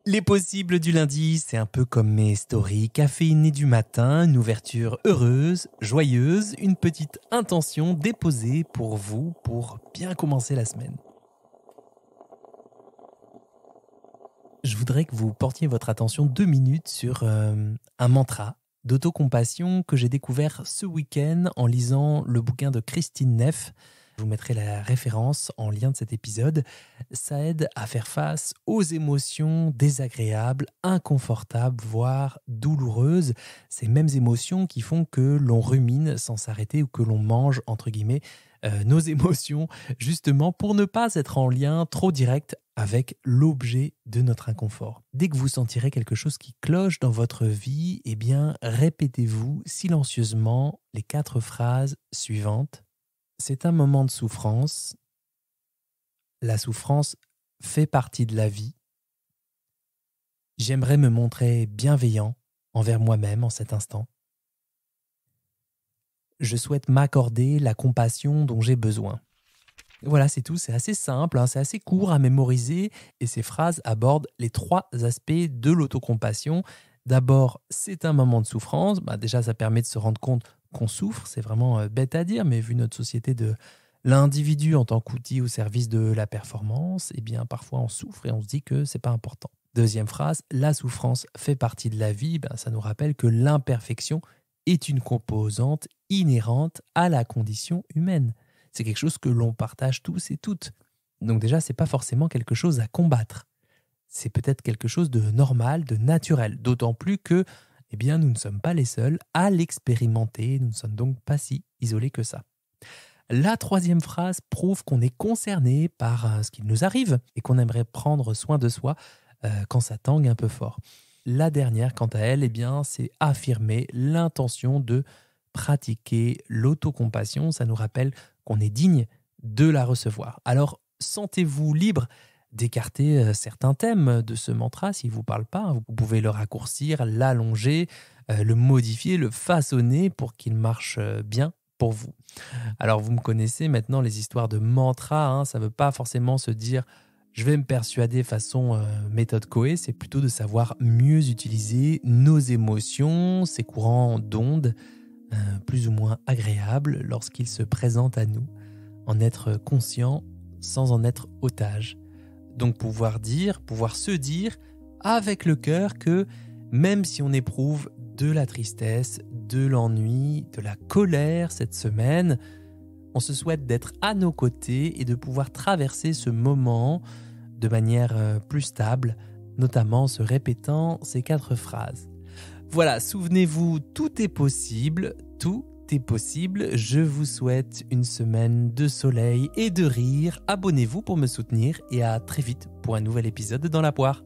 Les possibles du lundi, c'est un peu comme mes stories caféinées du matin, une ouverture heureuse, joyeuse, une petite intention déposée pour vous pour bien commencer la semaine. Je voudrais que vous portiez votre attention 2 minutes sur un mantra d'autocompassion que j'ai découvert ce week-end en lisant le bouquin de Christine Neff. Je vous mettrai la référence en lien de cet épisode. Ça aide à faire face aux émotions désagréables, inconfortables, voire douloureuses. Ces mêmes émotions qui font que l'on rumine sans s'arrêter ou que l'on mange, entre guillemets, nos émotions, justement pour ne pas être en lien trop direct avec l'objet de notre inconfort. Dès que vous sentirez quelque chose qui cloche dans votre vie, eh bien, répétez-vous silencieusement les 4 phrases suivantes. C'est un moment de souffrance. La souffrance fait partie de la vie. J'aimerais me montrer bienveillant envers moi-même en cet instant. Je souhaite m'accorder la compassion dont j'ai besoin. Voilà, c'est tout. C'est assez simple, c'est assez court à mémoriser et ces phrases abordent les 3 aspects de l'autocompassion. D'abord, c'est un moment de souffrance. Déjà, ça permet de se rendre compte qu'on souffre. C'est vraiment bête à dire, mais vu notre société de l'individu en tant qu'outil au service de la performance, eh bien, parfois on souffre et on se dit que c'est pas important. Deuxième phrase, la souffrance fait partie de la vie. Ça nous rappelle que l'imperfection est une composante inhérente à la condition humaine. C'est quelque chose que l'on partage tous et toutes. Donc déjà, c'est pas forcément quelque chose à combattre. C'est peut-être quelque chose de normal, de naturel. D'autant plus que, nous ne sommes pas les seuls à l'expérimenter. Nous ne sommes donc pas si isolés que ça. La 3e phrase prouve qu'on est concerné par ce qui nous arrive et qu'on aimerait prendre soin de soi quand ça tangue un peu fort. La dernière, quant à elle, c'est affirmer l'intention de pratiquer l'autocompassion. Ça nous rappelle qu'on est digne de la recevoir. Alors, sentez-vous libre d'écarter certains thèmes de ce mantra s'il ne vous parle pas. Vous pouvez le raccourcir, l'allonger, le modifier, le façonner pour qu'il marche bien pour vous. Alors, vous me connaissez maintenant, les histoires de mantra, ça ne veut pas forcément se dire « je vais me persuader façon méthode Coué », c'est plutôt de savoir mieux utiliser nos émotions, ces courants d'ondes, plus ou moins agréables lorsqu'ils se présentent à nous, en être conscient sans en être otage. Donc pouvoir se dire avec le cœur que même si on éprouve de la tristesse, de l'ennui, de la colère cette semaine, on se souhaite d'être à nos côtés et de pouvoir traverser ce moment de manière plus stable, notamment en se répétant ces 4 phrases. Voilà, souvenez-vous, tout est possible, tout est possible. Je vous souhaite une semaine de soleil et de rire. Abonnez-vous pour me soutenir et à très vite pour un nouvel épisode dans la poire.